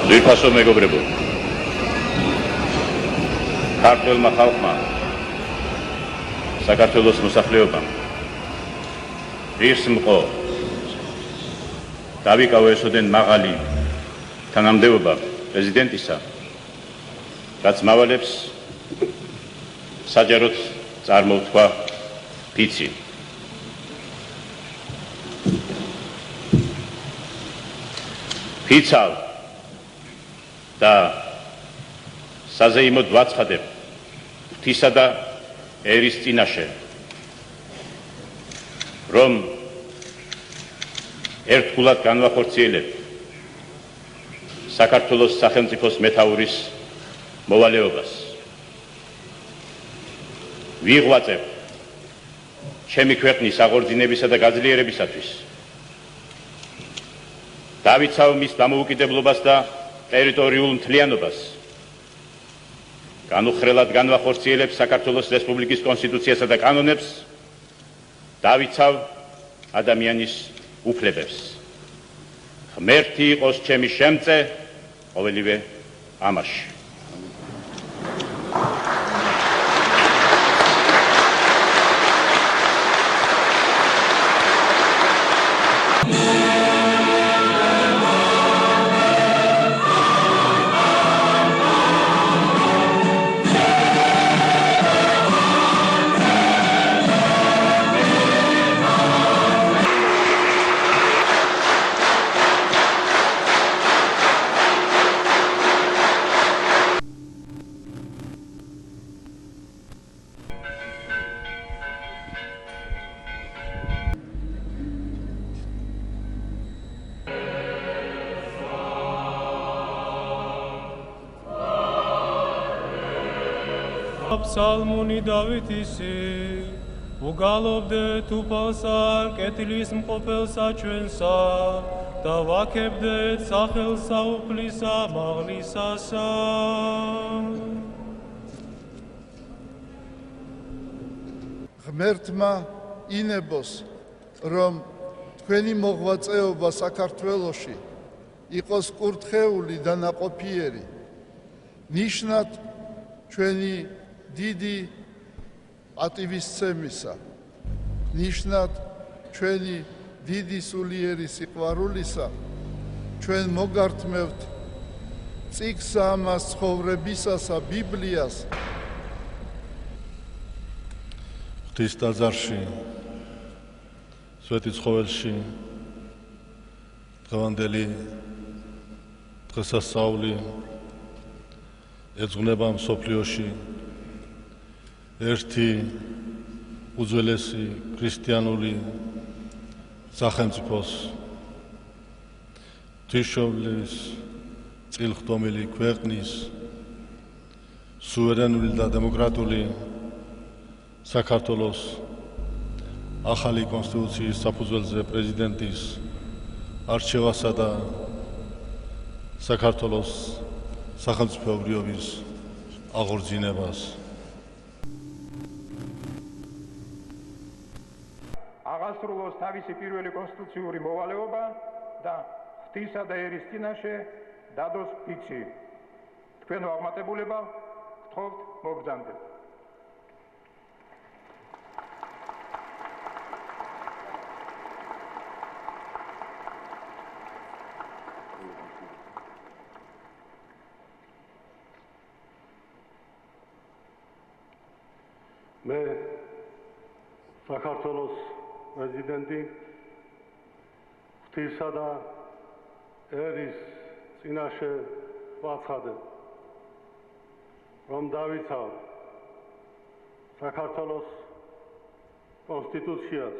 ძვირფასო მეგობრებო, ქართველმა ხალხმა, საქართველოს მოსახლეობამ ღირს მყო დავიკავესოდენ მაღალი თანამდებობა პრეზიდენტისა, რაც მავალებს საჯაროდ წარმოთქვა ფიცი. ფიცავ და საზეიმოდ ვაცხადებ ღვთისა და ერის წინაშე, რომ ერთგულად განვახორციელებ საქართველოს სახელმწიფოს მეთაურის მოვალეობას. ვიღვაწებ ჩემი ქვეყნის აღორძინებისა და გაძლიერებისათვის. დავიცავ მის დამოუკიდებლობას და ტერიტორიულ მთლიანობას. განუხრელად განვახორციელებ საქართველოს რესპუბლიკის კონსტიტუციასა და კანონებს. დავიცავ ადამიანის უფლებებს. ღმერთი იყოს ჩემი შემწე ყოველივე ამაში. Psalmuni Davidisi, ugalobdet upalsar ketilis mqopelsa ჩვენსა და ვაქებდეთ სახელსა უფლისა მაღლისასა. ღმერთმა ინებოს, რომ თქვენი მოღვაწეობა საქართველოში იყოს კურთხეული და ნაყოფიერი, ნიშნად ჩვენი დიდი პატივისცემისა, ნიშნად ჩვენი დიდი სულიერი სიყვარულისა, ჩვენ მოგართმევთ წიგნს ამას ცხოვრებისასა ბიბლიას. ღვთის ტაძარში, სვეტიცხოველში დღევანდელი დღესასწაული ეძღვნება მსოფლიოში ერთი უძველესი ქრისტიანული სახელმწიფოს, თვითშობილის წილხდომილი ქვეყნის სუვერენული და დემოკრატიული საქართველოს ახალი კონსტიტუციის საფუძველზე პრეზიდენტის არჩევასა და საქართველოს სახელმწიფოებრიობის აღორძინებას. აღასრულოს თავისი პირველი კონსტიტუციური მოვალეობა და ღვთისა და ერის წინაშე დადოს ფიცი. თქვენო აღმატებულება გთხოვთ მოგბრძანდეთ. მე საქართველოს პრეზიდენტი ღვთისა და ერის წინაშე ვაცხადებ, რომ დავიცავ საქართველოს კონსტიტუციას,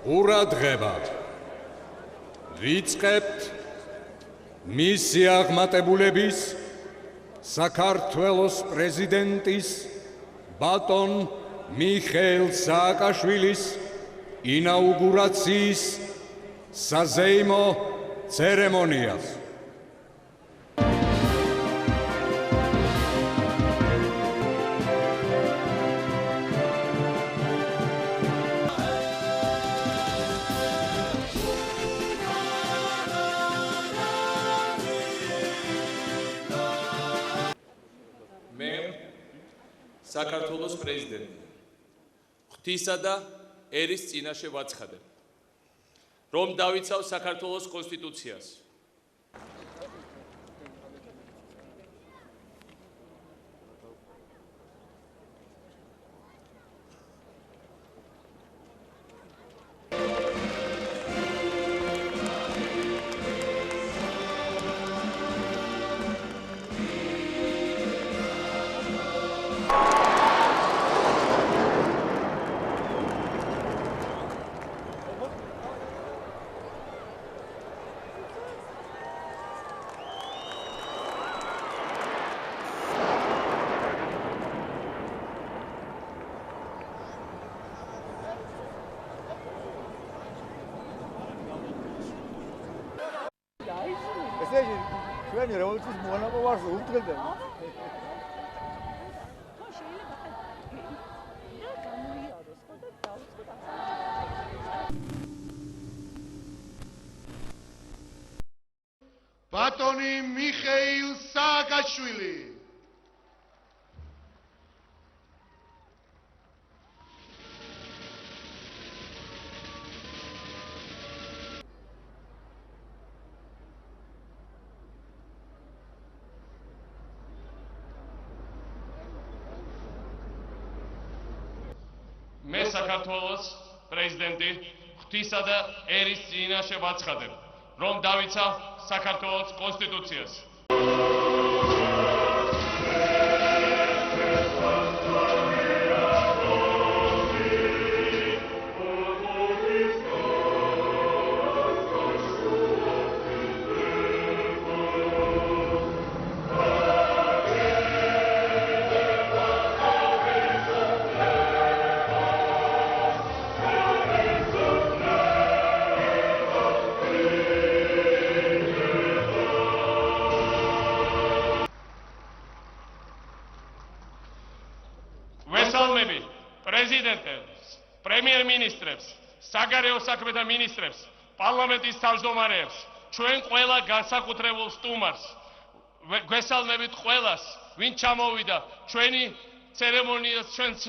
ყურადღება ვიწყებთ მისი აღმატებულების საქართველოს პრეზიდენტის ბატონ მიხეილ სააკაშვილის ინაუგურაციის საზეიმო ცერემონიას. მე საქართველოს პრეზიდენტი ღვთისა და ერის წინაშე ვაცხადებ, რომ დავიცავ საქართველოს კონსტიტუციას. ესე იგი, ჩვენი რევოლუციის მონაპო ვარს უთხრდება. ბატონი მიხეილ სააკაშვილი. მე საქართველოს პრეზიდენტი ღვთისა და ერის წინაშე ვაცხადებ, რომ დავიცავ საქართველოს კონსტიტუციას. ვესალმები პრეზიდენტებს, პრემიერ-მინისტრებს, საგარეო საქმეთა მინისტრებს, პარლამენტის თავმჯდომარეებს, ჩვენ ყველა განსაკუთრებულ სტუმარს. გვესალმებით ყველას, ვინც ჩამოვიდა ჩვენი ცერემონიას,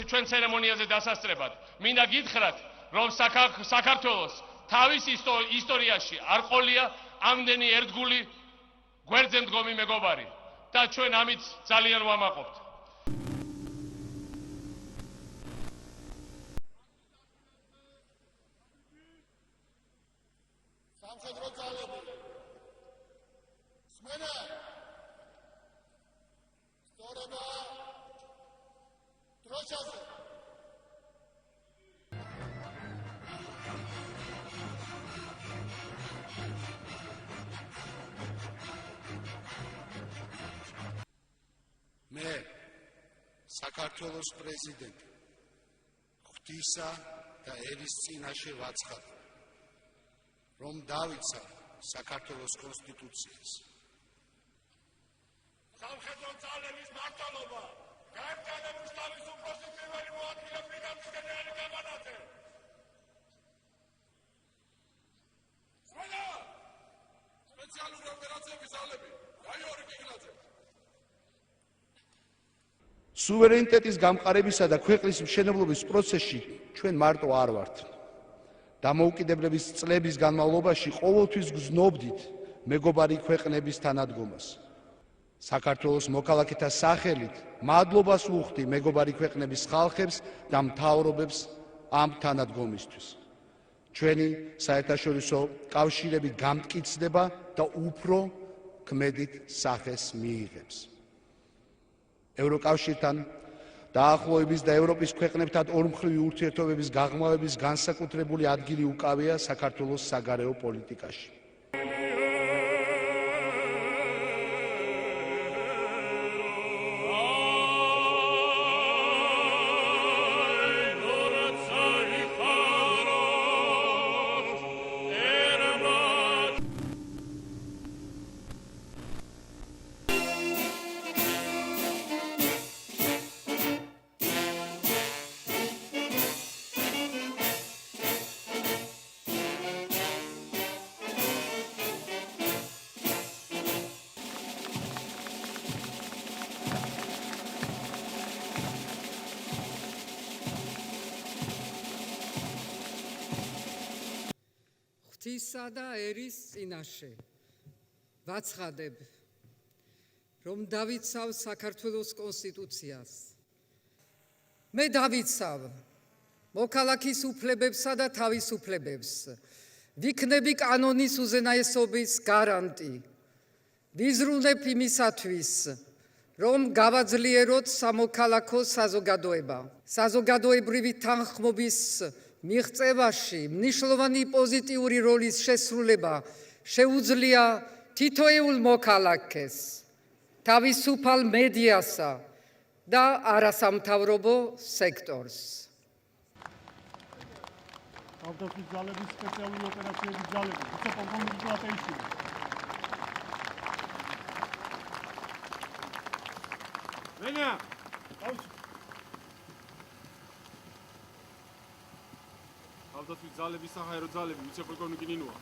ჩვენ ცერემონიაზე დასასწრებად. მინდა გითხრათ, რომ საქართველოს თავის ისტორიაში არ ყოლია ამდენი ერთგული გვერდზე მდგომი მეგობარი და ჩვენ ამით ძალიან ვამაყობთ. სამხედრო ძალები სმენა სწორება დროშაზე მე საქართველოს პრეზიდენტი ღვთისა და ერის წინაშე ვაცხადებ, რომ დავიცავ საქართველოს კონსტიტუციას. სამხედრო ძალების მმართველობა გაერთიანების თავისუფლების პირველი მოადგილე ბრიგადის გენერალი გამანაძე. სვენა! სპეციალური ოპერაციების ძალები, მაიორი კიგლაძე. სუვერენიტეტის გამყარებისა და ქვეყნის მშენებლობის პროცესში ჩვენ მარტო არ ვართ. დამოუკიდებლობის წლების განმავლობაში ყოველთვის გრძნობდით მეგობარი ქვეყნების თანადგომას. საქართველოს მოქალაქეთა სახელით მადლობას ვუხდი მეგობარი ქვეყნების ხალხებს და მთავრობებს ამ თანადგომისთვის. ჩვენი საერთაშორისო კავშირები გამტკიცდება და უფრო ქმედით სახეს მიიღებს. ევროკავშირთან დაახლოების და ევროპის ქვეყნებთან ორმხრივი ურთიერთობების გაღრმავების განსაკუთრებული ადგილი უკავია საქართველოს საგარეო პოლიტიკაში. ღვთისა და ერის წინაშე ვაცხადებ, რომ დავიცავ საქართველოს კონსტიტუციას. მე დავიცავ მოქალაქის უფლებებსა და თავისუფლებებს, ვიქნები კანონის უზენაესობის გარანტი, ვიზრუნებ იმისათვის, რომ გავაძლიეროთ სამოქალაქო საზოგადოება. საზოგადოებრივი თანხმობის მიღწევაში მნიშვნელოვანი პოზიტიური როლის შესრულება შეუძლია თითოეულ მოქალაქეს, თავისუფალ მედიასა და არასამთავრობო სექტორს. თავდაცვის ძალების სპეციალური ოპერაციების ძალები, ვიცე-პოლკოვნიკი პლატეიშვილი. ვენა, თავდაცვის ძალების საჰაერო ძალები, ვიცე-პოლკოვნიკი ნინოა.